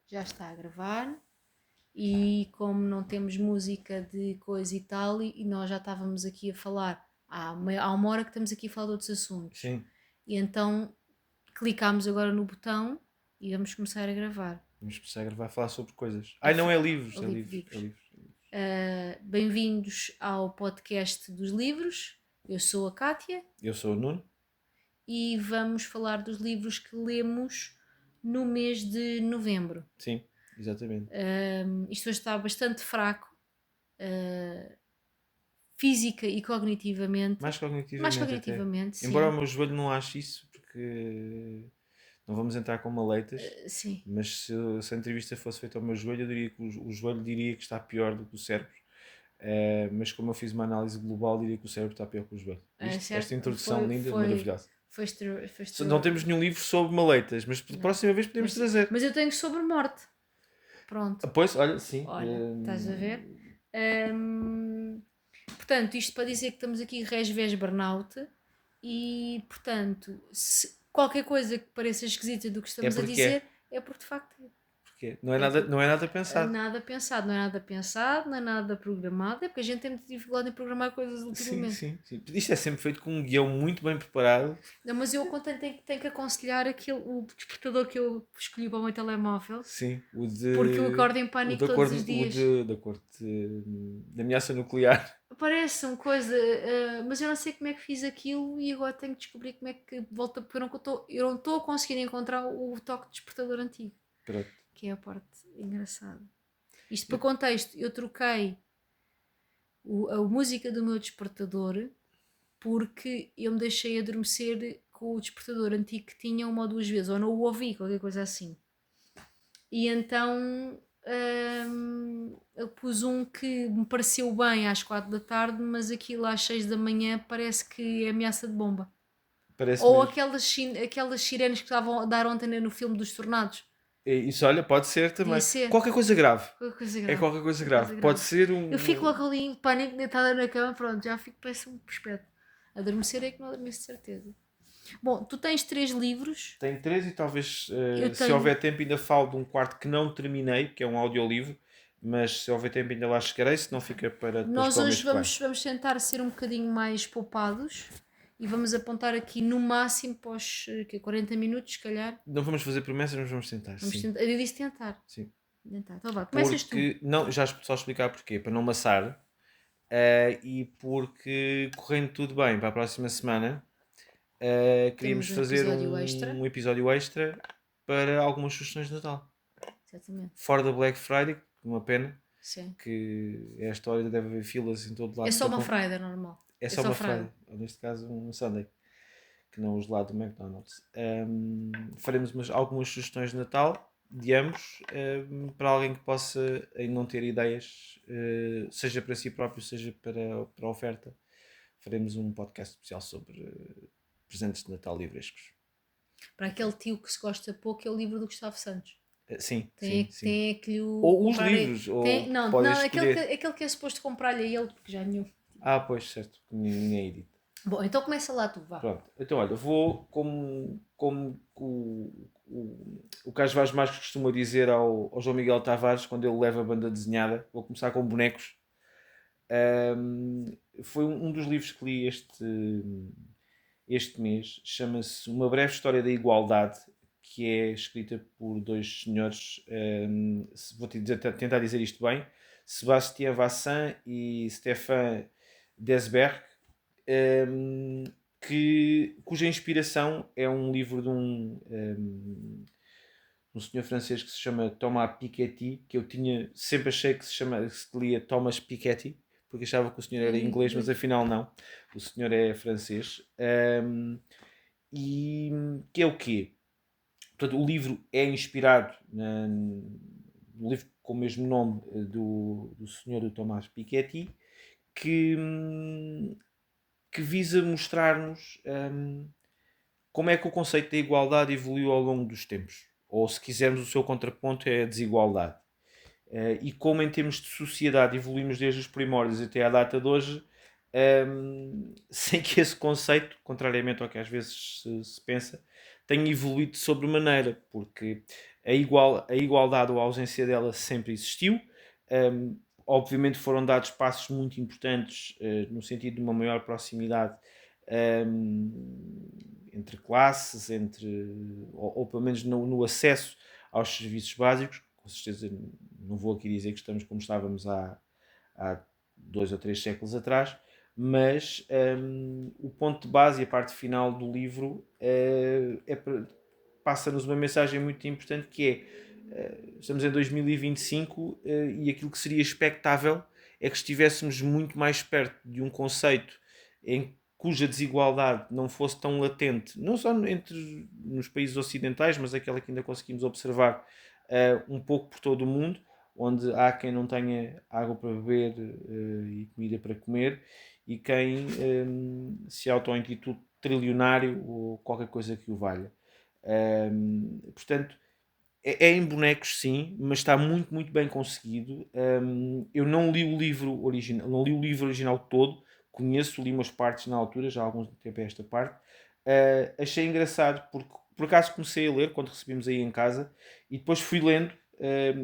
Já está a gravar e como não temos música de coisa e tal, e nós já estávamos aqui a falar, há uma hora que estamos aqui a falar de outros assuntos, Sim, e então clicámos agora no botão e vamos começar a gravar. vamos começar a gravar a falar sobre coisas. A Ai, não fa- é livros, é livros, é livros. livros. Bem-vindos ao podcast dos livros. Eu sou a Kátia Eu sou o Nuno. e vamos falar dos livros que lemos no mês de novembro. Sim, exatamente. Isto hoje está bastante fraco, física e cognitivamente. Mais Mais cognitivamente até. cognitivamente, Embora o sim. meu joelho não ache isso, porque não vamos entrar com maleitas, Sim. mas se a entrevista fosse feita ao meu joelho, eu diria que o joelho diria que está pior do que o cérebro. Mas como eu fiz uma análise global, diria que o cérebro está pior que o joelho. Esta Certo? introdução linda, maravilhosa. Foi Não temos nenhum livro sobre maleitas, mas da Não. próxima vez podemos trazer. Mas eu tenho sobre morte. Pronto. Pois, olha, sim. Olha, estás a ver? Hum, Portanto, isto para dizer que estamos aqui resvés burnout e, portanto, se qualquer coisa que pareça esquisita do que É estamos a porque é. dizer é porque de facto Porque não é é nada, porque não é nada pensado. nada pensado, não é nada pensado, não é nada programado, é porque a gente tem muita dificuldade em programar coisas Sim, ultimamente. sim, sim. Isto é sempre feito com um guião muito bem preparado. Não, mas eu tenho que aconselhar o despertador que eu escolhi para o meu telemóvel, Sim, porque eu acordo em o pânico da cor, todos os dias. da cor de ameaça nuclear. Parece uma coisa, mas eu não sei como é que fiz aquilo e agora tenho que descobrir como é que volta, porque eu não estou a conseguir encontrar o toque de despertador antigo, Pronto. que é a parte engraçada. Isto para contexto, eu troquei a música do meu despertador porque eu me deixei adormecer com o despertador antigo que tinha uma ou duas vezes, ou não o ouvi, qualquer coisa assim. E então eu pus um que me pareceu bem às 4 da tarde, mas aquilo às 6 da manhã parece que é ameaça de bomba. Parece Ou mesmo. aquelas sirenes que estavam a dar ontem no filme dos Tornados. Isso, olha, pode ser Podia também. ser. Qualquer coisa grave. Qualquer coisa É grave. qualquer coisa Qualquer grave. coisa Pode grave. ser Eu fico um. logo ali em pânico, deitada na cama, pronto, já fico, parece um espeto. Adormecer é que não adormeço de certeza. Bom, tu tens 3 livros. Tenho três e talvez, Eu se tenho. houver tempo, ainda falo de um quarto que não terminei, que é um audiolivro. Mas se houver tempo, ainda lá chegarei, se não Ok. fica para depois Nós para o mês hoje que vem. vamos tentar ser um bocadinho mais poupados e vamos apontar aqui no máximo para os 40 minutos, se calhar. Não vamos fazer promessas, mas vamos tentar. Vamos Sim. tentar. Eu disse tentar. Sim. Tentar. Então vá, começas tu. Porque. Não, já só explicar porquê. Para não amassar. E porque correndo tudo bem para a próxima semana, queríamos Temos um fazer episódio extra. um episódio extra para algumas sugestões de Natal. Exatamente. Fora da Black Friday, uma pena, Sim. que é a história, deve haver filas em todo É lado só para uma comprar. Friday normal. É É só só uma Friday. Friday, ou neste caso um Sunday, que não os lá do McDonald's. Faremos algumas sugestões de Natal de ambos, para alguém que possa não ter ideias, seja para si próprio, seja para a oferta. Faremos um podcast especial sobre presentes de Natal livrescos. Para aquele tio que se gosta pouco, é o livro do Gustavo Santos. Sim, sim, Tem, sim. tem que lhe Ou os comprar. livros, ou Não, podes não, escolher. aquele que é suposto comprar-lhe a ele, porque já nenhum. Pois, certo, ninguém edita. Bom, então começa lá tu, vá. Pronto, então olha, vou como o Carlos Vaz Marques costuma dizer ao João Miguel Tavares quando ele leva a banda desenhada, vou começar com bonecos. Foi um dos livros que li este mês, chama-se Uma Breve História da Igualdade, que é escrita por dois senhores, tentar dizer isto bem, Sébastien Vassin e Stéphane Desberg, cuja inspiração é um livro de um senhor francês que se chama Thomas Piketty, que eu sempre achei que se lia Thomas Piketty, porque achava que o senhor era inglês, mas afinal não, o senhor é francês. E que é o quê? Portanto, o livro é inspirado no livro com o mesmo nome do senhor do Thomas Piketty, que visa mostrar-nos como é que o conceito da igualdade evoluiu ao longo dos tempos. Ou, se quisermos, o seu contraponto é a desigualdade. E como, em termos de sociedade, evoluímos desde os primórdios até à data de hoje, sem que esse conceito, contrariamente ao que às vezes se pensa, tenha evoluído de sobremaneira. Porque a igualdade ou a ausência dela sempre existiu. Obviamente foram dados passos muito importantes no sentido de uma maior proximidade entre classes, ou pelo menos no acesso aos serviços básicos. Com certeza não vou aqui dizer que estamos como estávamos há 2 ou 3 séculos atrás, mas o ponto de base e a parte final do livro passa-nos uma mensagem muito importante, que é estamos em 2025 e aquilo que seria expectável é que estivéssemos muito mais perto de um conceito cuja desigualdade não fosse tão latente, não só nos países ocidentais, mas aquela que ainda conseguimos observar um pouco por todo o mundo, onde há quem não tenha água para beber e comida para comer, e quem se auto-intitula trilionário ou qualquer coisa que o valha. Portanto, é em bonecos, sim, mas está muito, muito bem conseguido. Eu não li o livro original, não li o livro original todo, conheço, li umas partes na altura, já há algum tempo a esta parte. Achei engraçado porque por acaso comecei a ler quando recebemos aí em casa e depois fui lendo,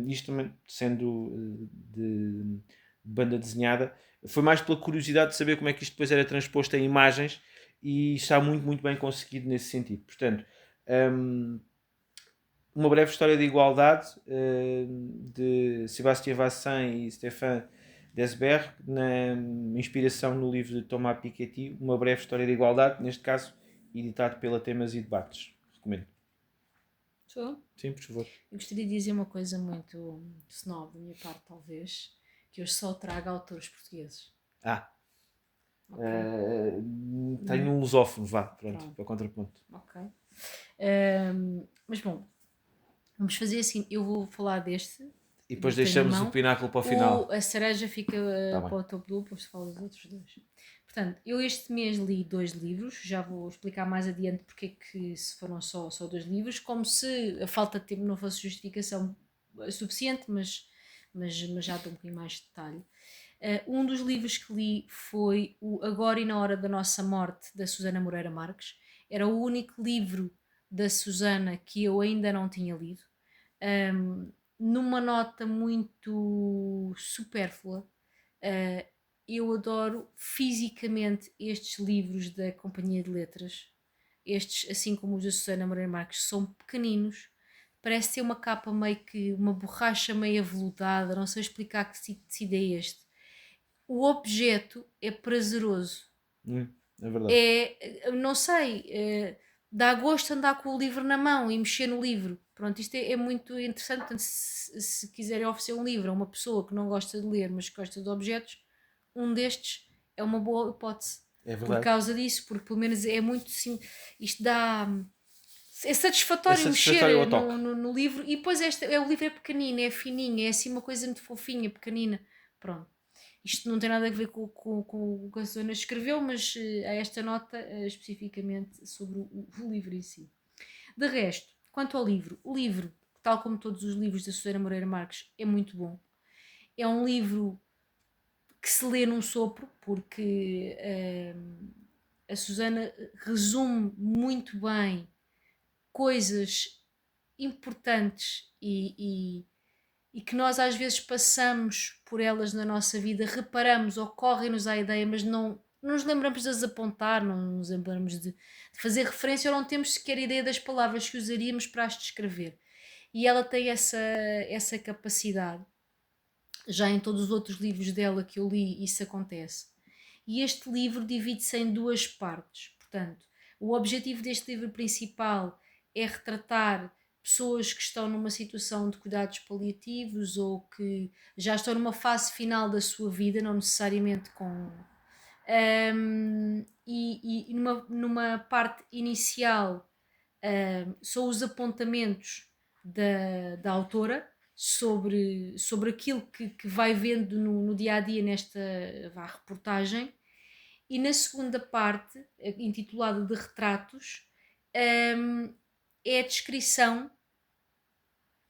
isto também sendo de banda desenhada, foi mais pela curiosidade de saber como é que isto depois era transposto em imagens, e está muito, muito bem conseguido nesse sentido. Portanto, uma breve história de igualdade de Sébastien Vassin e Stéphane Desberg, na inspiração no livro de Thomas Piketty, Uma breve história de igualdade, neste caso editado pela Temas e Debates. Recomendo. Sou? Sim, por favor. Eu gostaria de dizer uma coisa muito snob da minha parte, talvez, que eu só trago autores portugueses. Okay. Tenho um lusófono, vá, pronto, para contraponto. Ok. Mas bom, vamos fazer assim, eu vou falar deste. E depois deixamos o pináculo para o final. A cereja fica para o topo do, depois falo dos outros dois. Portanto, eu este mês li 2 livros, já vou explicar mais adiante porque é que se foram só 2 livros, como se a falta de tempo não fosse justificação suficiente, mas já dou um bocadinho mais de detalhe. Um dos livros que li foi o Agora e na Hora da Nossa Morte, da Susana Moreira Marques. Era o único livro da Susana que eu ainda não tinha lido. Numa nota muito supérflua, eu adoro fisicamente estes livros da Companhia de Letras. Estes, assim como os da Susana Moreira Marques, são pequeninos, parece ter uma capa meio que uma borracha meio aveludada, não sei explicar que tecido é este. O objeto é prazeroso. É verdade. Não sei, dá gosto andar com o livro na mão e mexer no livro. Pronto, isto é muito interessante. Portanto, se quiserem oferecer um livro a uma pessoa que não gosta de ler, mas que gosta de objetos, um destes é uma boa hipótese. É verdade. Por causa disso, porque pelo menos é muito sim, isto dá. É satisfatório, mexer no livro. E depois o livro é pequenino, é fininho, é assim uma coisa muito fofinha, pequenina. Pronto. Isto não tem nada a ver com o que a Susana escreveu, mas há esta nota especificamente sobre o livro em si. De resto, quanto ao livro, o livro, tal como todos os livros da Susana Moreira Marques, é muito bom. É um livro que se lê num sopro, porque a Susana resume muito bem coisas importantes e que nós às vezes passamos por elas na nossa vida, reparamos, ocorrem-nos à ideia, mas não nos lembramos de as apontar, não nos lembramos de fazer referência, ou não temos sequer ideia das palavras que usaríamos para as descrever. E ela tem essa capacidade. Já em todos os outros livros dela que eu li, isso acontece. E este livro divide-se em 2 partes. Portanto, o objetivo deste livro principal é retratar pessoas que estão numa situação de cuidados paliativos ou que já estão numa fase final da sua vida, não necessariamente com. E numa parte inicial são os apontamentos da autora sobre aquilo que vai vendo no dia a dia nesta reportagem. E na segunda parte, intitulada de retratos, é a descrição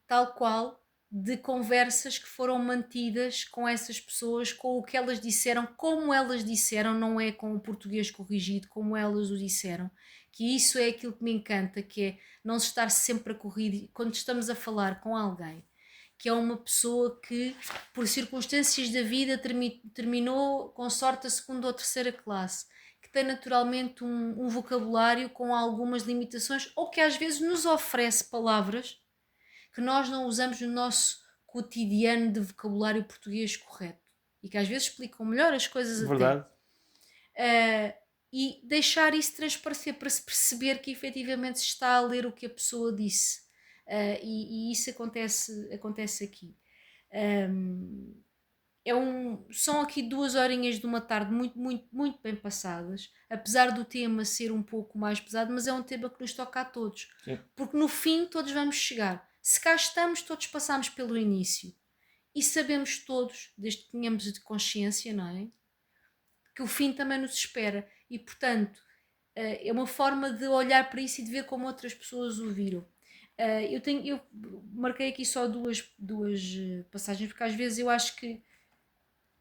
tal qual de conversas que foram mantidas com essas pessoas, com o que elas disseram, como elas disseram, não é com o português corrigido, como elas o disseram, que isso é aquilo que me encanta, que é não se estar sempre a correr quando estamos a falar com alguém, que é uma pessoa que, por circunstâncias da vida, terminou com sorte a segunda ou terceira classe, que tem naturalmente um vocabulário com algumas limitações, ou que às vezes nos oferece palavras que nós não usamos no nosso cotidiano de vocabulário português correto e que às vezes explicam melhor as coisas até. Verdade. E deixar isso transparecer para se perceber que efetivamente se está a ler o que a pessoa disse. E isso acontece aqui. São aqui 2 horinhas de uma tarde muito, muito, muito bem passadas, apesar do tema ser um pouco mais pesado, mas é um tema que nos toca a todos. Sim. Porque no fim todos vamos chegar. Se cá estamos, todos passamos pelo início. E sabemos todos, desde que tenhamos de consciência, não é? Que o fim também nos espera. E, portanto, é uma forma de olhar para isso e de ver como outras pessoas o viram. Eu marquei aqui só duas passagens, porque às vezes eu acho que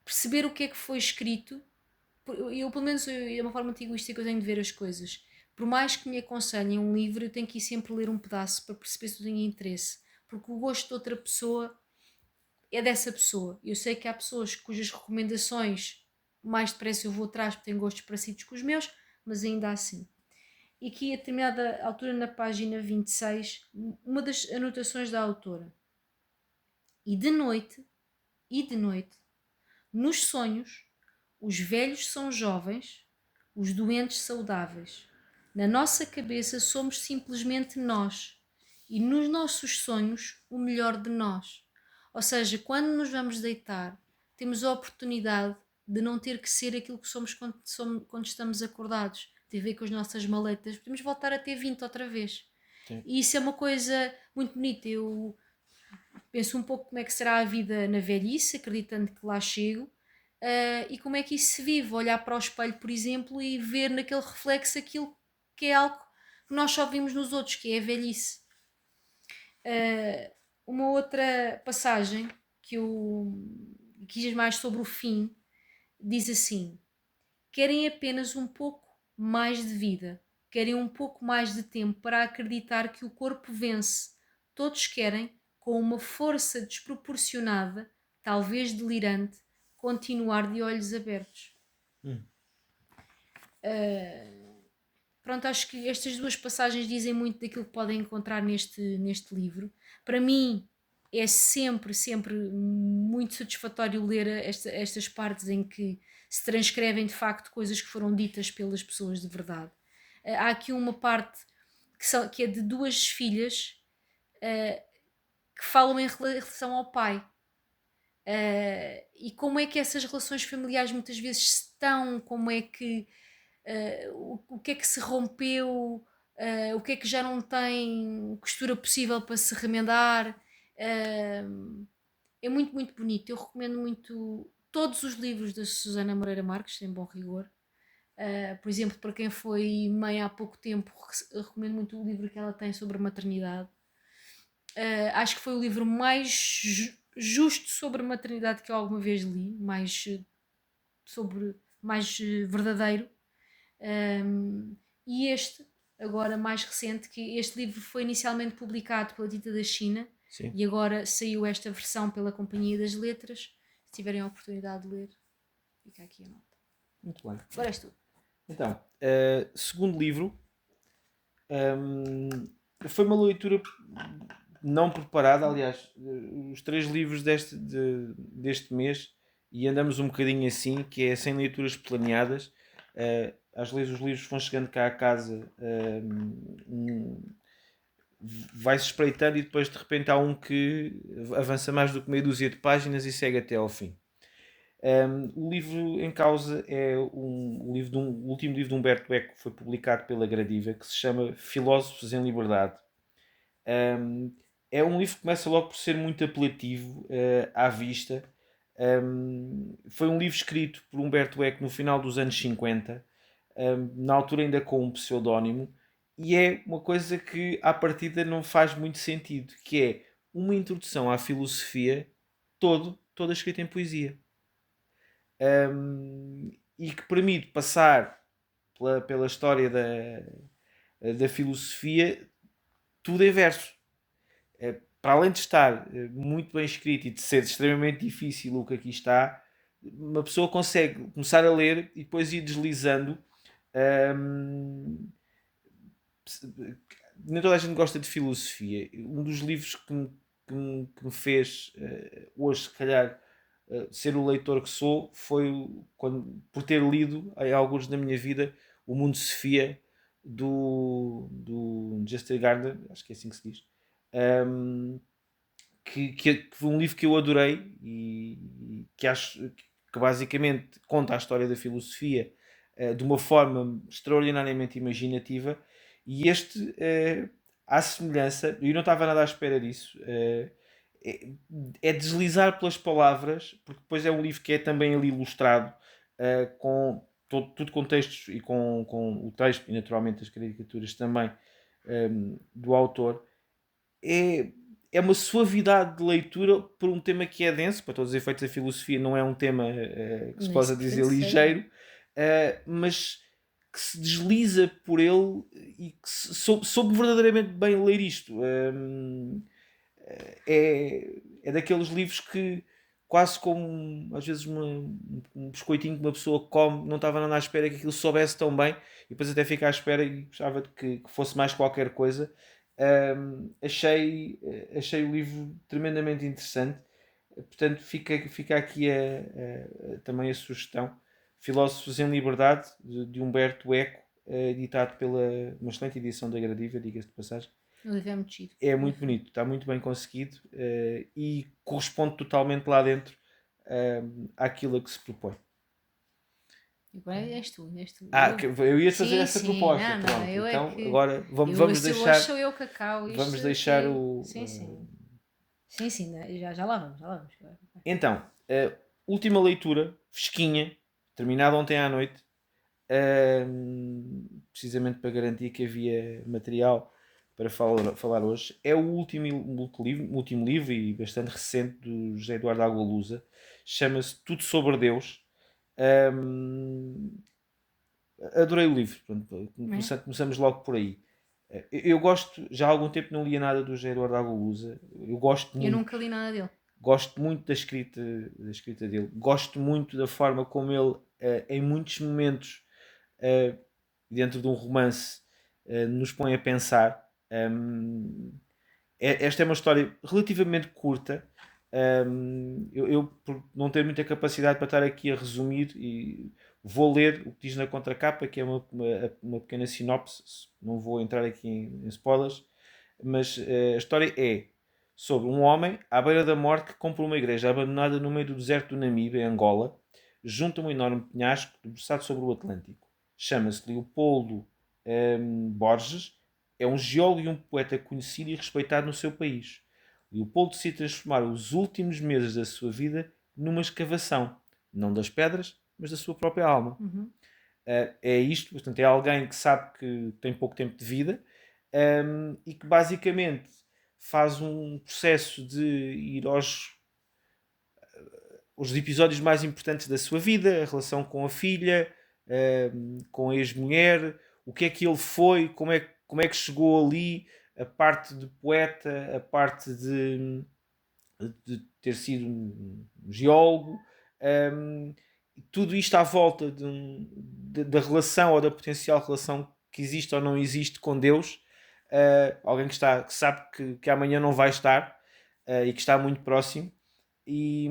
perceber o que é que foi escrito, pelo menos é uma forma muito egoísta que eu tenho de ver as coisas. Por mais que me aconselhem um livro, eu tenho que ir sempre ler um pedaço para perceber se eu tenho interesse. Porque o gosto de outra pessoa é dessa pessoa. Eu sei que há pessoas cujas recomendações mais depressa eu vou atrás porque têm gostos parecidos com os meus, mas ainda assim. E aqui a determinada altura, na página 26, uma das anotações da autora. E de noite, nos sonhos, os velhos são jovens, os doentes saudáveis. Na nossa cabeça somos simplesmente nós. E nos nossos sonhos, o melhor de nós. Ou seja, quando nos vamos deitar, temos a oportunidade de não ter que ser aquilo que somos quando estamos acordados. Tem a ver com as nossas maletas. Podemos voltar a ter 20 outra vez. Sim. E isso é uma coisa muito bonita. Eu penso um pouco como é que será a vida na velhice, acreditando que lá chego, e como é que isso se vive. Olhar para o espelho, por exemplo, e ver naquele reflexo aquilo que é algo que nós só vimos nos outros, que é a velhice. Uma outra passagem que eu quis mais sobre o fim diz assim: querem apenas um pouco mais de vida, querem um pouco mais de tempo para acreditar que o corpo vence. Todos querem, com uma força desproporcionada, talvez delirante, continuar de olhos abertos. Pronto, acho que estas duas passagens dizem muito daquilo que podem encontrar neste livro. Para mim é sempre, sempre muito satisfatório ler estas partes em que se transcrevem de facto coisas que foram ditas pelas pessoas de verdade. Há aqui uma parte que é de duas filhas que falam em relação ao pai. E como é que essas relações familiares muitas vezes estão, como é que o que é que se rompeu, o que é que já não tem costura possível para se remendar. É muito, muito bonito. Eu recomendo muito todos os livros da Susana Moreira Marques, sem bom rigor. Por exemplo, para quem foi mãe há pouco tempo, recomendo muito o livro que ela tem sobre a maternidade. Acho que foi o livro mais justo sobre a maternidade que eu alguma vez li, mais verdadeiro. E este, agora mais recente, que este livro foi inicialmente publicado pela Dita da China. Sim. E agora saiu esta versão pela Companhia das Letras. Se tiverem a oportunidade de ler, fica aqui a nota. Muito bem. Agora és tu. Então, segundo livro, foi uma leitura não preparada. Aliás, os 3 livros deste mês, e andamos um bocadinho assim, que é sem leituras planeadas. Às vezes os livros vão chegando cá a casa, vai-se espreitando e depois de repente há um que avança mais do que meia dúzia de páginas e segue até ao fim. O livro em causa é o último livro de Humberto Eco, que foi publicado pela Gradiva, que se chama Filósofos em Liberdade. É um livro que começa logo por ser muito apelativo à vista. Foi um livro escrito por Humberto Eco no final dos anos 50, na altura ainda com um pseudónimo, e é uma coisa que à partida não faz muito sentido, que é uma introdução à filosofia toda escrita em poesia. E que permite passar pela história da filosofia, tudo é verso. Para além de estar muito bem escrito e de ser extremamente difícil o que aqui está, uma pessoa consegue começar a ler e depois ir deslizando. Hum, Nem toda a gente gosta de filosofia. Um dos livros que me fez hoje, se calhar, ser o leitor que sou, foi por ter lido, em alguns da minha vida, O Mundo de Sofia, do Justin Gardner, acho que é assim que se diz. Um, que foi um livro que eu adorei e que acho que basicamente conta a história da filosofia de uma forma extraordinariamente imaginativa. E este, à semelhança, eu não estava nada à espera disso, é deslizar pelas palavras, porque depois é um livro que é também ali ilustrado, com tudo com textos e com o texto e naturalmente as caricaturas também do autor. É uma suavidade de leitura por um tema que é denso. Para todos os efeitos, a filosofia não é um tema que se Nem possa se dizer pretende ser, não é? ligeiro, mas que se desliza por ele e que soube verdadeiramente bem ler isto. É daqueles livros que, quase como às vezes um biscoitinho que uma pessoa come, não estava nada à espera que aquilo soubesse tão bem, e depois até fica à espera e gostava de que fosse mais qualquer coisa. Achei o livro tremendamente interessante. Portanto, fica aqui também a sugestão. Filósofos em Liberdade, de Humberto Eco, editado pela uma excelente edição da Gradiva, diga-se de passagem. O livro é muito giro. É muito bonito, está muito bem conseguido e corresponde totalmente lá dentro àquilo a que se propõe. Agora és tu. Eu ia fazer Sim, essa sim, proposta, não, pronto. eu é Então que. agora vamos Se eu deixar, hoje sou eu cacau, isto vamos deixar é. o. Sim, sim. Sim, sim, já lá vamos, já lá vamos. Então, última leitura, fresquinha, terminada ontem à noite, precisamente para garantir que havia material para falar hoje. É o último livro e bastante recente do José Eduardo Agualusa. Chama-se Tudo Sobre Deus. Adorei o livro. Pronto, É? começamos logo por aí. Eu gosto, já há algum tempo não lia nada do José Eduardo Agualusa. Eu Eu nunca li nada dele. gosto muito da escrita dele. Gosto muito da forma como ele, em muitos momentos, dentro de um romance, nos põe a pensar. Esta é uma história relativamente curta. Eu, por não ter muita capacidade para estar aqui a resumir, e vou ler o que diz na contracapa, que é uma pequena sinopse. Não vou entrar aqui em spoilers, mas a história é sobre um homem à beira da morte que compra uma igreja abandonada no meio do deserto do Namibe, em Angola, junto a um enorme penhasco debruçado sobre o Atlântico. Chama-se Leopoldo Borges, é um geólogo e um poeta conhecido e respeitado no seu país. Leopoldo decide transformar os últimos meses da sua vida numa escavação, não das pedras, mas da sua própria alma. Uhum. É isto, portanto, é alguém que sabe que tem pouco tempo de vida e que basicamente faz um processo de ir os episódios mais importantes da sua vida, a relação com a filha, com a ex-mulher, o que é que ele foi, como é que chegou ali, a parte de poeta, a parte de ter sido um geólogo, tudo isto à volta da relação ou da potencial relação que existe ou não existe com Deus. Alguém que sabe que amanhã não vai estar e que está muito próximo, e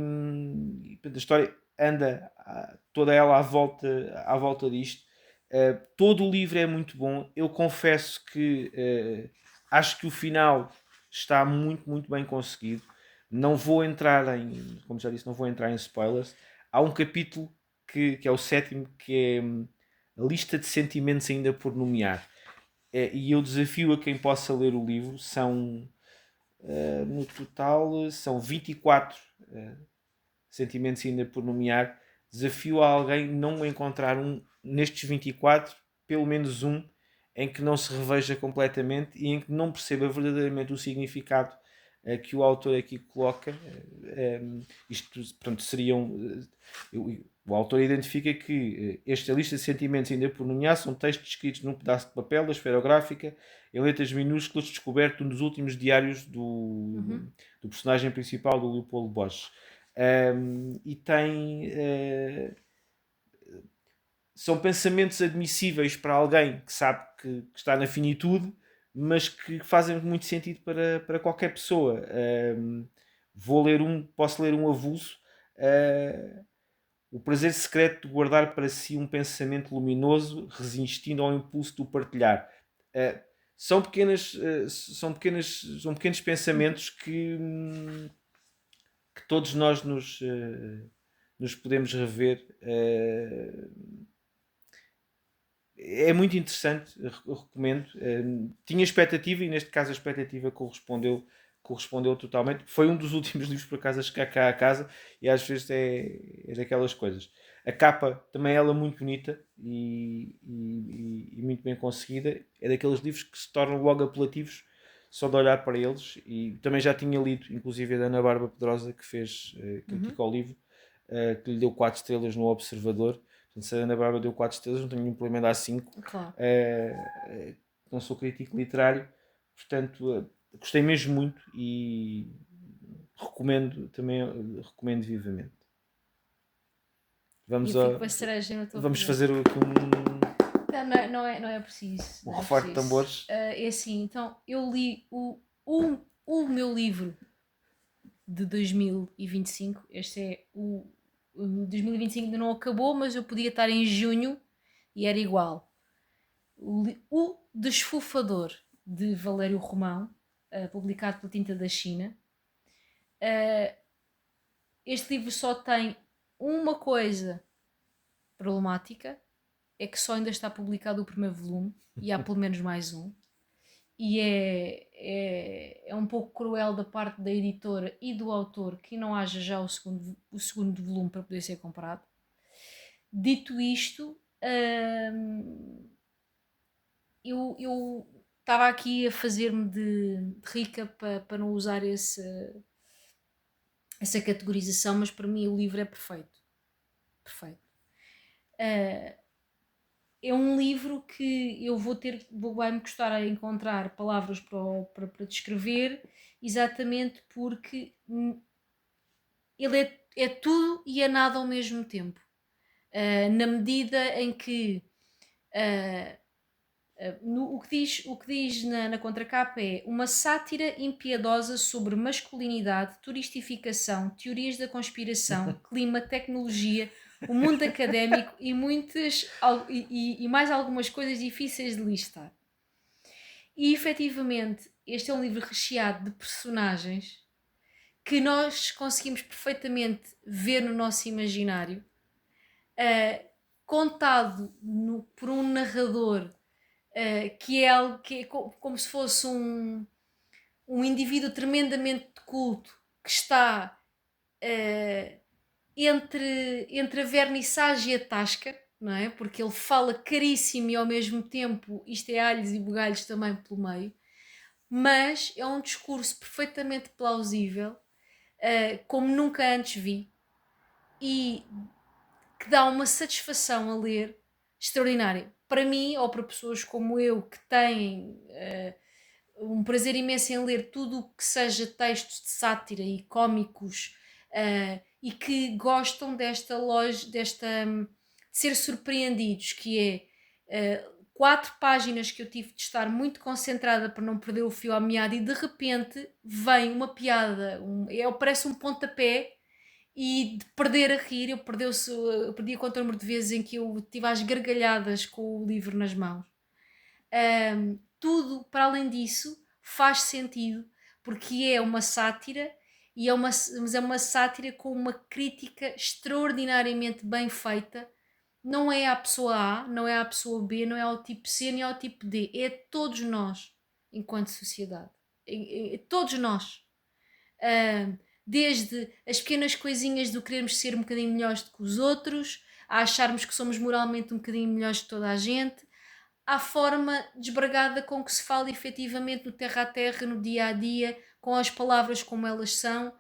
a história anda toda ela à volta disto. Todo o livro é muito bom. Eu confesso que acho que o final está muito, muito bem conseguido. Não vou entrar como já disse, não vou entrar em spoilers. Há um capítulo que é o sétimo, que é a lista de sentimentos ainda por nomear. E eu desafio a quem possa ler o livro. No total, são 24 sentimentos ainda por nomear. Desafio a alguém não encontrar nestes 24, pelo menos um, em que não se reveja completamente e em que não perceba verdadeiramente o significado que o autor aqui coloca. isto, pronto, seriam... o autor identifica que esta lista de sentimentos ainda por nomear são textos escritos num pedaço de papel da esferográfica, em letras minúsculas, descoberto um dos últimos diários do personagem principal, do Leopoldo Bosch. E tem... são pensamentos admissíveis para alguém que sabe que está na finitude, mas que fazem muito sentido para qualquer pessoa. Posso ler um avulso. O prazer secreto de guardar para si um pensamento luminoso, resistindo ao impulso de o partilhar. São pequenos pensamentos que todos nós nos podemos rever. É muito interessante, eu recomendo. Tinha expectativa e neste caso a expectativa correspondeu totalmente. Foi um dos últimos livros por acaso a chegar cá a casa e às vezes é daquelas coisas. A capa também é ela muito bonita e muito bem conseguida. É daqueles livros que se tornam logo apelativos só de olhar para eles. E também já tinha lido, inclusive, a da Ana Bárbara Pedrosa, que fez crítica ao livro, que lhe deu 4 estrelas no Observador. Se a Ana Bárbara deu 4 estrelas, não tenho nenhum problema em dar 5. Claro. Não sou crítico literário, portanto, gostei mesmo muito e recomendo vivamente. Vamos fazer aqui não é preciso. Um reforço de tambores. É assim, então eu li o meu livro de 2025. Este é o 2025 ainda não acabou, mas eu podia estar em junho e era igual. O Desfufador, de Valério Romão, publicado pela Tinta da China. Este livro só tem uma coisa problemática, é que só ainda está publicado o primeiro volume e há pelo menos mais um. E é um pouco cruel da parte da editora e do autor que não haja já o segundo volume para poder ser comprado. Dito isto, eu estava aqui a fazer-me de rica para não usar essa categorização, mas para mim o livro é perfeito. É um livro que eu vai-me custar a encontrar palavras para descrever, exatamente porque ele é tudo e é nada ao mesmo tempo. Na medida em que o que diz na contracapa é uma sátira impiedosa sobre masculinidade, turistificação, teorias da conspiração, clima, tecnologia, o mundo académico e mais algumas coisas difíceis de listar. E efetivamente este é um livro recheado de personagens que nós conseguimos perfeitamente ver no nosso imaginário, contado por um narrador que é algo que é como se fosse um indivíduo tremendamente culto que está entre a vernissagem e a tasca, não é? Porque ele fala caríssimo e ao mesmo tempo isto é alhos e bugalhos também pelo meio, mas é um discurso perfeitamente plausível, como nunca antes vi, e que dá uma satisfação a ler extraordinária. Para mim, ou para pessoas como eu, que têm um prazer imenso em ler tudo o que seja textos de sátira e cómicos, e que gostam desta de ser surpreendidos, que é 4 páginas que eu tive de estar muito concentrada para não perder o fio à meada e de repente vem uma piada, parece um pontapé, e de perder a rir. Eu perdi a conta o número de vezes em que eu tive às gargalhadas com o livro nas mãos. Tudo, para além disso, faz sentido, porque é uma sátira, mas é uma sátira com uma crítica extraordinariamente bem feita. Não é à pessoa A, não é à pessoa B, não é ao tipo C, nem ao tipo D. É a todos nós, enquanto sociedade. Todos nós. Desde as pequenas coisinhas do querermos ser um bocadinho melhores do que os outros, a acharmos que somos moralmente um bocadinho melhores que toda a gente, à forma desbragada com que se fala efetivamente no terra a terra, no dia a dia, com as palavras como elas são,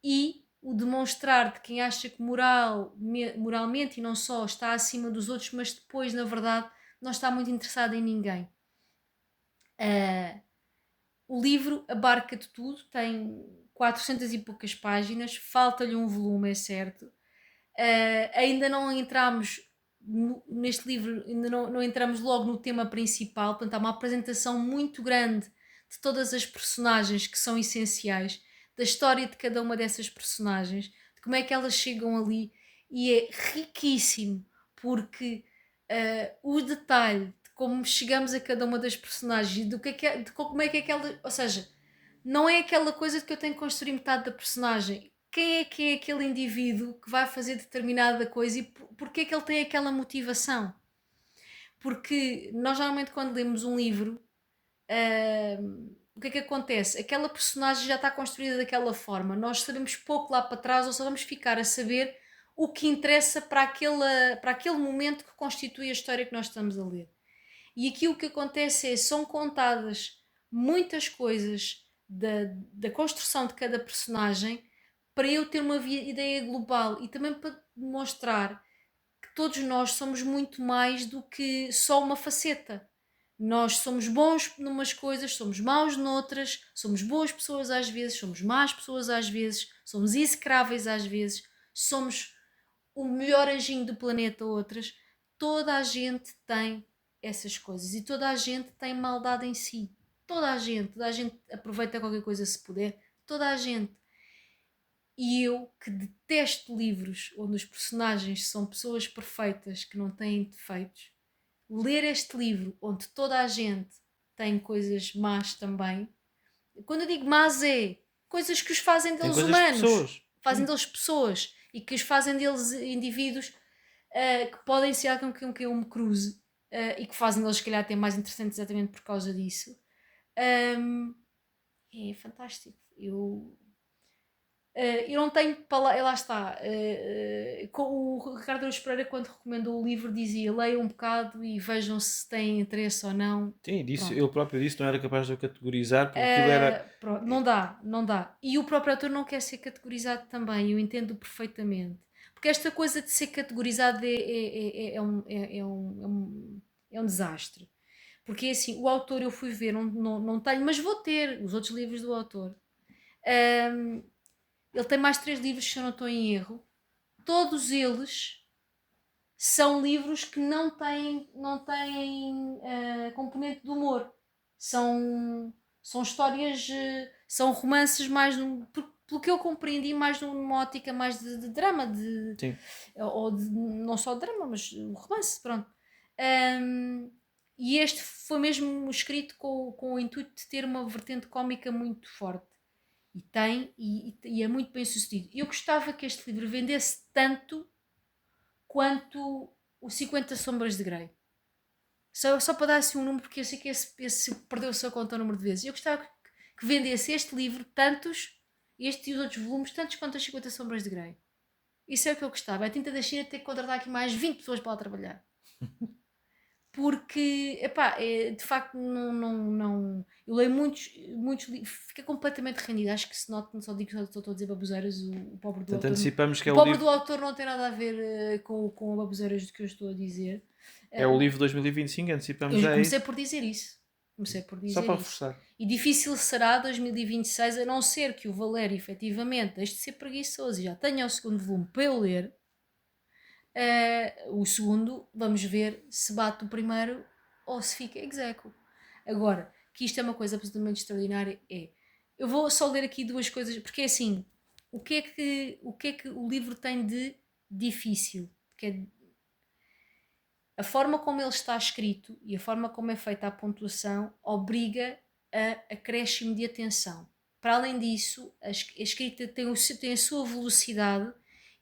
e o demonstrar de quem acha que moralmente e não só está acima dos outros, mas depois, na verdade, não está muito interessado em ninguém. O livro abarca de tudo, tem 400 e poucas páginas, falta-lhe um volume, é certo. Ainda não entramos neste livro, ainda não entramos logo no tema principal, portanto há uma apresentação muito grande de todas as personagens que são essenciais, da história de cada uma dessas personagens, de como é que elas chegam ali, e é riquíssimo, porque o detalhe de como chegamos a cada uma das personagens e do que é, de como é que é aquela, ou seja, não é aquela coisa de que eu tenho que construir metade da personagem. Quem é que é aquele indivíduo que vai fazer determinada coisa e porque é que ele tem aquela motivação? Porque nós normalmente quando lemos um livro, o que é que acontece? Aquela personagem já está construída daquela forma. Nós sabemos pouco lá para trás ou só vamos ficar a saber o que interessa para aquele momento que constitui a história que nós estamos a ler. E aqui o que acontece é, são contadas muitas coisas da construção de cada personagem para eu ter uma ideia global e também para demonstrar que todos nós somos muito mais do que só uma faceta. Nós somos bons numas coisas, somos maus noutras, somos boas pessoas às vezes, somos más pessoas às vezes, somos execráveis às vezes, somos o melhor anjinho do planeta outras. Toda a gente tem essas coisas e toda a gente tem maldade em si. Toda a gente aproveita qualquer coisa se puder, toda a gente. E eu, que detesto livros onde os personagens são pessoas perfeitas que não têm defeitos, ler este livro onde toda a gente tem coisas más também. Quando eu digo más é coisas que os fazem Tem deles coisas de humanos, pessoas. fazem Sim. deles pessoas e que os fazem deles indivíduos que podem ser como que um cruze e que fazem deles, se calhar, até mais interessantes exatamente por causa disso. É fantástico. Eu não tenho palavras, lá está. O Ricardo Araújo Pereira, quando recomendou o livro, dizia: leiam um bocado e vejam se têm interesse ou não. Sim, disse, Pronto. ele próprio disse que não era capaz de eu categorizar porque aquilo era. Pronto, não dá, não dá. E o próprio autor não quer ser categorizado também, eu entendo perfeitamente. Porque esta coisa de ser categorizado é um desastre. Porque é assim, o autor eu fui ver, não tenho, mas vou ter os outros livros do autor. Ahm, Ele tem mais 3 livros, se eu não estou em erro. Todos eles são livros que não têm componente de humor. São histórias, são romances mais, pelo que eu compreendi, mais numa ótica mais de drama, Sim. ou não só drama, mas romance, pronto. E este foi mesmo escrito com o intuito de ter uma vertente cómica muito forte. E tem, e é muito bem sucedido. Eu gostava que este livro vendesse tanto quanto o 50 Sombras de Grey. Só para dar assim um número, porque eu sei que esse perdeu-se a conta o número de vezes. Eu gostava que vendesse este livro tantos, este e os outros volumes, tantos quanto as 50 Sombras de Grey. Isso é o que eu gostava. A tinta da China ter que contratar aqui mais 20 pessoas para lá trabalhar. Porque, epá, de facto, não. Eu leio muitos livros, fica completamente rendido. Acho que se nota, não só digo que estou a dizer baboseiras, o pobre do Portanto, autor. antecipamos que O é o pobre livro. do autor não tem nada a ver com baboseiras do que eu estou a dizer. É o livro 2025, antecipamos Eu já comecei isso. por dizer isso. Comecei por Só dizer para isso. reforçar. E difícil será 2026, a não ser que o Valério efetivamente deixe de ser preguiçoso e já tenha o segundo volume para eu ler. O segundo, vamos ver se bate o primeiro ou se fica execo. Agora, que isto é uma coisa absolutamente extraordinária, eu vou só ler aqui 2 coisas, porque é assim, o que é que o livro tem de difícil? Que é a forma como ele está escrito e a forma como é feita a pontuação obriga a acréscimo de atenção. Para além disso, a escrita tem a sua velocidade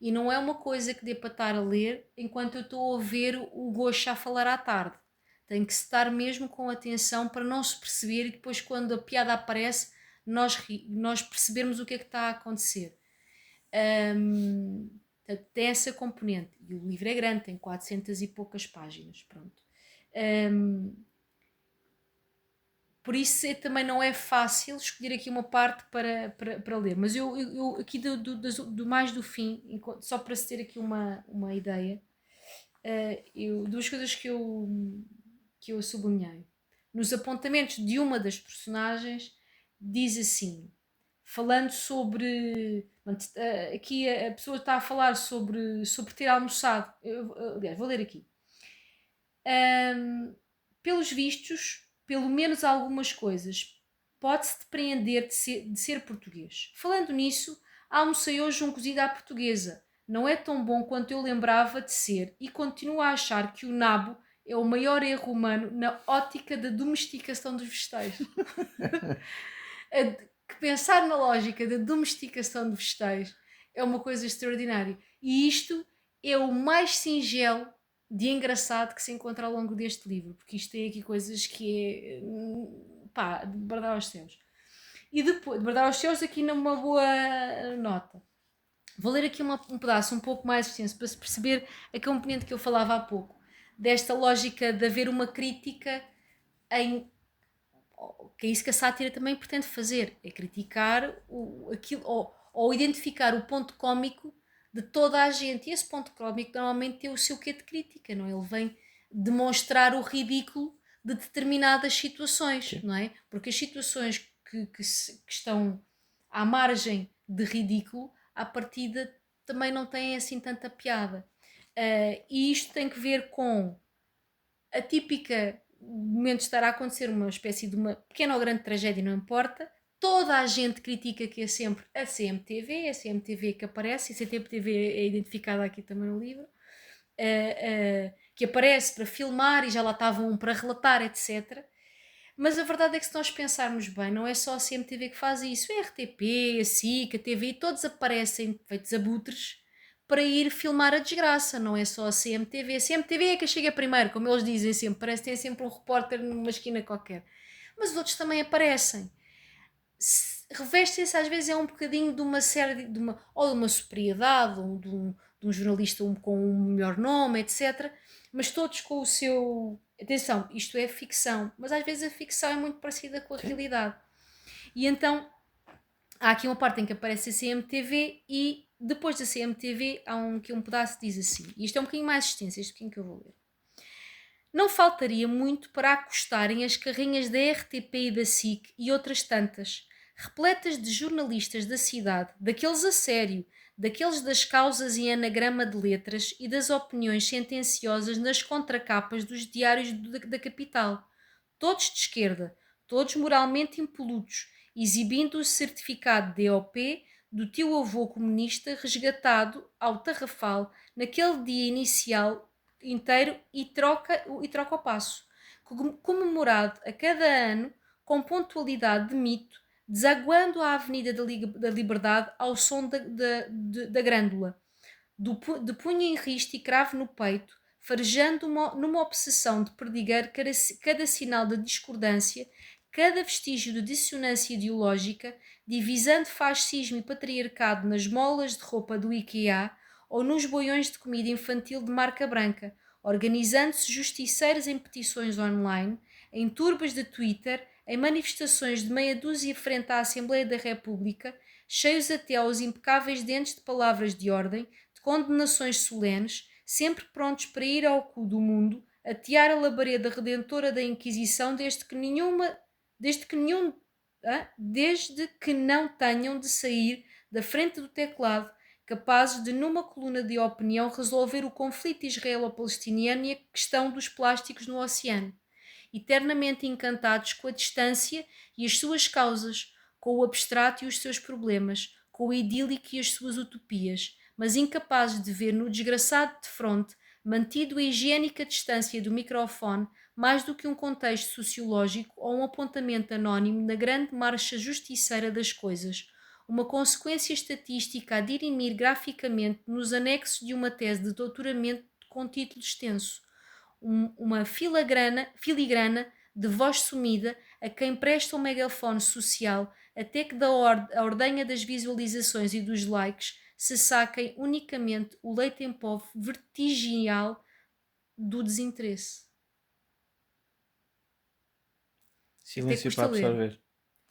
e não é uma coisa que dê para estar a ler enquanto eu estou a ver o Gosha a falar à tarde. Tem que estar mesmo com atenção para não se perceber e depois, quando a piada aparece, nós percebermos o que é que está a acontecer. Tem essa componente. E o livro é grande, tem 400 e poucas páginas. Pronto. por isso também não é fácil escolher aqui uma parte para ler. Mas eu aqui do mais do fim, só para se ter aqui uma ideia, duas coisas que eu sublinhei. Nos apontamentos de uma das personagens, diz assim, falando sobre. Aqui a pessoa está a falar sobre ter almoçado. Aliás, vou ler aqui. Pelos vistos, pelo menos algumas coisas pode-se depreender de ser português. Falando nisso, almocei hoje um cozido à portuguesa. Não é tão bom quanto eu lembrava de ser e continuo a achar que o nabo é o maior erro humano na ótica da domesticação dos vegetais. Que pensar na lógica da domesticação de vegetais é uma coisa extraordinária. E isto é o mais singelo de engraçado que se encontra ao longo deste livro, porque isto tem aqui coisas que é pá, de bradar aos céus. E depois, de bradar aos céus, aqui numa boa nota. Vou ler aqui um pedaço um pouco mais extenso para se perceber a componente que eu falava há pouco, desta lógica de haver uma crítica em. Que é isso que a sátira também pretende fazer, é criticar aquilo, ou identificar o ponto cómico de toda a gente. E esse ponto cómico normalmente tem o seu quê de crítica, não é? Ele vem demonstrar o ridículo de determinadas situações, Sim. não é? Porque as situações que estão à margem de ridículo, à partida também não têm assim tanta piada. E isto tem que ver com a típica momento de estar a acontecer uma espécie de uma pequena ou grande tragédia, não importa. Toda a gente critica que é sempre a CMTV que aparece, e a CMTV é identificada aqui também no livro, que aparece para filmar e já lá estava um para relatar, etc. Mas a verdade é que se nós pensarmos bem, não é só a CMTV que faz isso, a RTP, a SIC, a TVI, todos aparecem feitos abutres para ir filmar a desgraça, não é só a CMTV. A CMTV é que chega primeiro, como eles dizem sempre, parece que tem sempre um repórter numa esquina qualquer. Mas os outros também aparecem. Revestem-se às vezes um bocadinho de uma série, ou de uma superioridade, ou de um jornalista com um melhor nome, etc. Mas todos com o seu... Atenção, isto é ficção, mas às vezes a ficção é muito parecida com a realidade. E então há aqui uma parte em que aparece a CMTV e depois da CMTV há um pedaço que diz assim, e isto é um bocadinho mais extenso, este bocadinho que eu vou ler. Não faltaria muito para acostarem as carrinhas da RTP e da SIC e outras tantas, repletas de jornalistas da cidade, daqueles a sério, daqueles das causas em anagrama de letras e das opiniões sentenciosas nas contracapas dos diários da capital. Todos de esquerda, todos moralmente impolutos, exibindo o certificado de DOP do tio-avô comunista resgatado ao tarrafal naquele dia inicial inteiro e troca o passo, comemorado a cada ano com pontualidade de mito, desaguando a Avenida da Liberdade ao som da grândula, de punho em riste e cravo no peito, farejando numa obsessão de perdigar cada sinal de discordância, cada vestígio de dissonância ideológica, divisando fascismo e patriarcado nas molas de roupa do IKEA ou nos boiões de comida infantil de marca branca, organizando-se justiceiros em petições online, em turbas de Twitter, em manifestações de meia dúzia frente à Assembleia da República, cheios até aos impecáveis dentes de palavras de ordem, de condenações solenes, sempre prontos para ir ao cu do mundo, atear a labareda redentora da Inquisição desde que não tenham de sair da frente do teclado, capazes de, numa coluna de opinião, resolver o conflito israelo-palestiniano e a questão dos plásticos no oceano. Eternamente encantados com a distância e as suas causas, com o abstrato e os seus problemas, com o idílico e as suas utopias, mas incapazes de ver no desgraçado de fronte, mantido a higiênica distância do microfone, mais do que um contexto sociológico ou um apontamento anónimo na grande marcha justiceira das coisas, uma consequência estatística a dirimir graficamente nos anexos de uma tese de doutoramento com título extenso, uma filigrana de voz sumida a quem presta um megafone social até que da a ordenha das visualizações e dos likes se saquem unicamente o leite em pó vertiginal do desinteresse. Silêncio para absorver.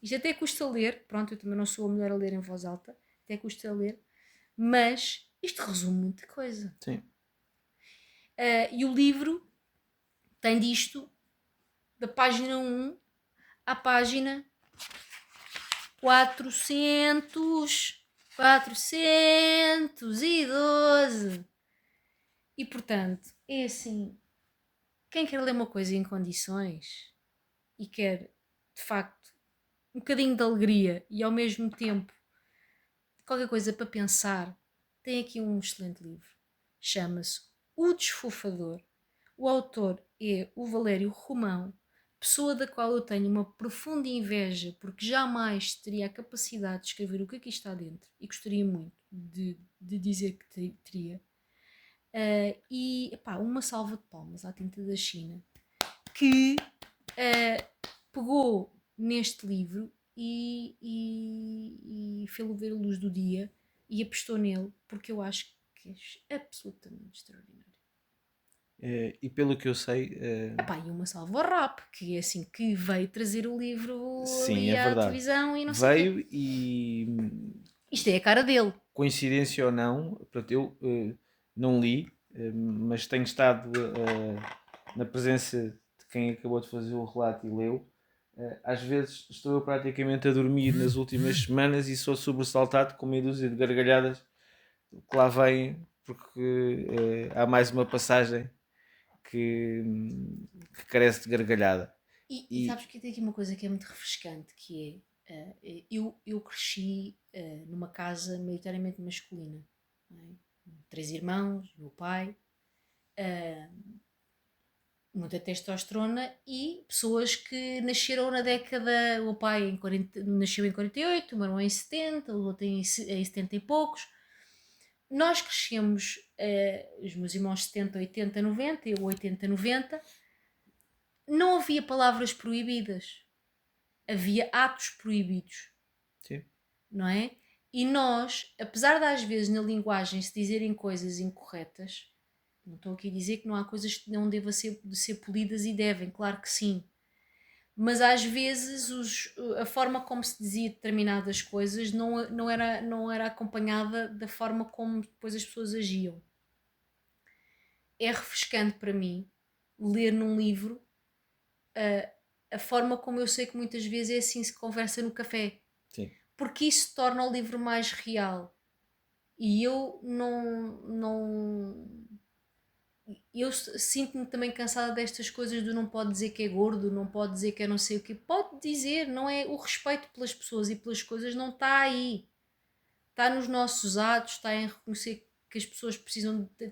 Isto até custa ler, pronto, eu também não sou a mulher a ler em voz alta, até custa ler, mas isto resume muita coisa. Sim. E o livro tem disto, da página 1 à página 412. E portanto, é assim, quem quer ler uma coisa em condições e quer, de facto, um bocadinho de alegria e ao mesmo tempo qualquer coisa para pensar, tem aqui um excelente livro. Chama-se O Desfofador. O autor é o Valério Romão, pessoa da qual eu tenho uma profunda inveja, porque jamais teria a capacidade de escrever o que aqui está dentro e gostaria muito de dizer que teria. E epá, uma salva de palmas à Tinta da China, que pegou neste livro e fê-lo ver a luz do dia e apostou nele, porque eu acho que é absolutamente extraordinário. E pelo que eu sei, Epá, e uma salva ao rap, que é assim, que veio trazer o livro sim, ali é à verdade. televisão e não sei o quê. Veio e, Isto é a cara dele. coincidência ou não, portanto, eu não li, mas tenho estado na presença de quem acabou de fazer o relato e leu. Às vezes estou eu praticamente a dormir nas últimas semanas e sou sobressaltado com meia dúzia de gargalhadas que lá vêm, porque há mais uma passagem que carece de gargalhada. E sabes que tem aqui uma coisa que é muito refrescante, que é, eu cresci numa casa maioritariamente masculina. Não é? 3 irmãos, meu pai, muita testosterona e pessoas que nasceram na década, o pai nasceu em 48, o meu irmão em 70, o outro em 70 e poucos. Nós crescemos, os meus irmãos 70, 80, 90, eu 80, 90, não havia palavras proibidas, havia atos proibidos. Sim. Não é? E nós, apesar de às vezes na linguagem se dizerem coisas incorretas, não estou aqui a dizer que não há coisas que não devam de ser polidas e devem, claro que sim. Mas às vezes a forma como se dizia determinadas coisas não era acompanhada da forma como depois as pessoas agiam. É refrescante para mim ler num livro a forma como eu sei que muitas vezes é assim se conversa no café. Sim. Porque isso torna o livro mais real. E eu sinto-me também cansada destas coisas do não pode dizer que é gordo, não pode dizer que é não sei o quê. Pode dizer, não é? O respeito pelas pessoas e pelas coisas não está aí. Está nos nossos atos, está em reconhecer que as pessoas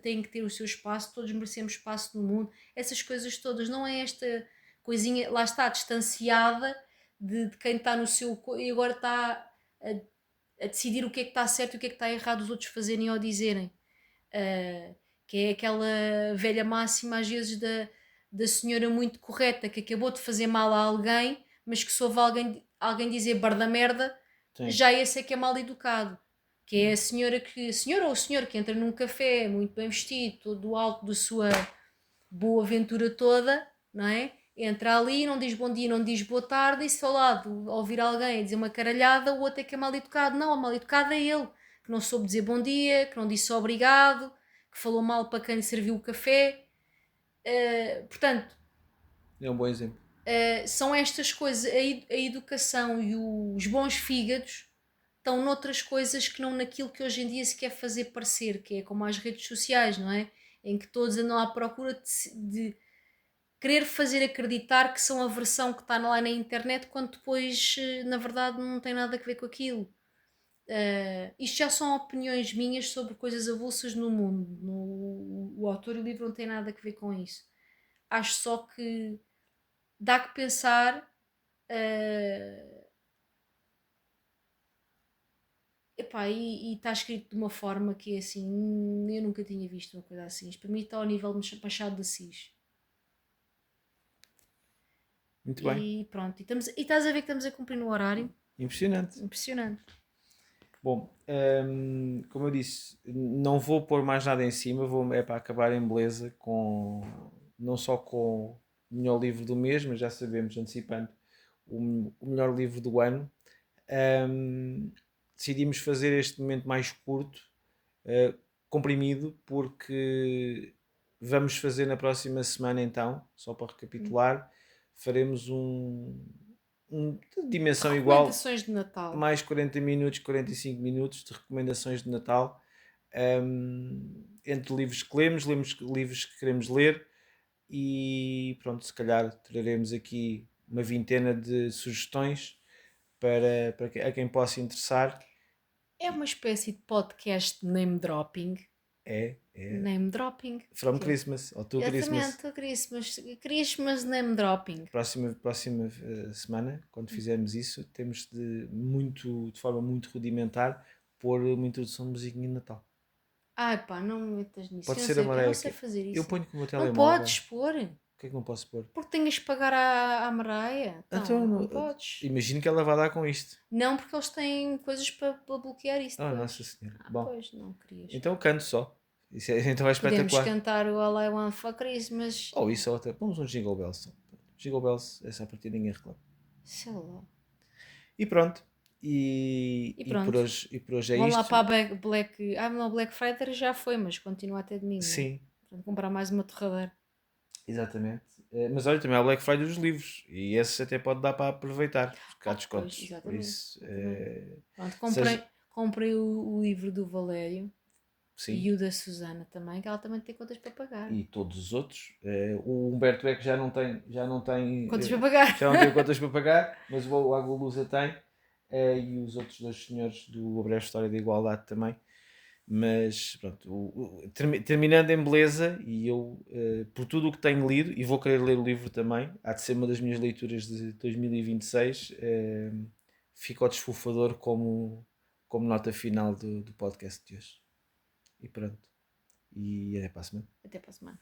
têm que ter o seu espaço, todos merecemos espaço no mundo. Essas coisas todas, não é esta coisinha, lá está, distanciada de quem está no seu... e agora está a decidir o que é que está certo e o que é que está errado os outros fazerem ou dizerem. Que é aquela velha máxima às vezes da senhora muito correta que acabou de fazer mal a alguém, mas que se houve alguém dizer barda merda, Sim. já esse é que é mal educado. Que é a senhora ou o senhor que entra num café muito bem vestido, todo alto da sua boa aventura toda, não é? Entra ali, não diz bom dia, não diz boa tarde, e se ao lado ouvir alguém dizer uma caralhada, o outro é que é mal educado. Não, o mal educado é ele, que não soube dizer bom dia, que não disse obrigado, que falou mal para quem lhe serviu o café. Portanto, É um bom exemplo. são estas coisas, a educação e os bons fígados estão noutras coisas que não naquilo que hoje em dia se quer fazer parecer, que é como as redes sociais, não é? Em que todos andam à procura de querer fazer acreditar que são a versão que está lá na internet, quando depois, na verdade, não tem nada a ver com aquilo. Isto já são opiniões minhas sobre coisas avulsas no mundo. O autor e o livro não tem nada a ver com isso. Acho só que dá que pensar. Epá, e está escrito de uma forma que é assim, eu nunca tinha visto uma coisa assim. Isto para mim está ao nível Machado de Assis. Muito bem. E pronto, e estás a ver que estamos a cumprir no horário? Impressionante. Impressionante. Bom, como eu disse, não vou pôr mais nada em cima, é para acabar em beleza, não só com o melhor livro do mês, mas já sabemos, antecipando, o melhor livro do ano, um, decidimos fazer este momento mais curto, comprimido, porque vamos fazer na próxima semana então, só para recapitular, faremos de dimensão igual, Recomendações de Natal. mais 40 minutos, 45 minutos de recomendações de Natal, entre livros que lemos livros que queremos ler, e pronto, se calhar traremos aqui uma vintena de sugestões a quem possa interessar. É uma espécie de podcast name dropping. É Name dropping. From Christmas, ou to Christmas. Exatamente, Christmas name dropping. Próxima semana, quando fizermos isso, temos de forma muito rudimentar, pôr uma introdução de musiquinha de Natal. Ai pá, não me metas nisso. Pode Eu não ser sei, a eu Mariah não sei Carey. fazer isso. Eu ponho com o meu Não telemóvel. podes pôr. O que é que não posso pôr? Porque tenhas que pagar à Mariah. Então, não podes. Imagino que ela vai dar com isto. Não, porque eles têm coisas para bloquear isso Oh, depois. Nossa Senhora. Bom, Pois, não querias. então canto só. Então é Podemos espetacular. cantar o All I Want for Christmas. Ou isso, ou até. Vamos um Jingle Bells só. Jingle Bells, essa a partir ninguém reclama. Sei lá. E pronto. E pronto. por hoje é Vão isto. lá para a Black Friday já foi, mas continua até domingo. Sim. Para comprar mais uma torradeira. Exatamente. Mas olha, também há Black Friday dos livros. E esses até pode dar para aproveitar. Porque há descontos. Pois, Por isso. Pronto, seja... comprei o livro do Valério. Sim. E o da Susana também, que ela também tem contas para pagar. E todos os outros. O Humberto Eco já não tem Contas para pagar. Já não tem contas para pagar, mas o Água Lusa tem. E os outros dois senhores do A Breve História da Igualdade também. Mas pronto, terminando em beleza, e eu, por tudo o que tenho lido, e vou querer ler o livro também, há de ser uma das minhas leituras de 2026, fica ao desfufador como nota final do podcast de hoje. E pronto. E até para a semana. Até para a semana.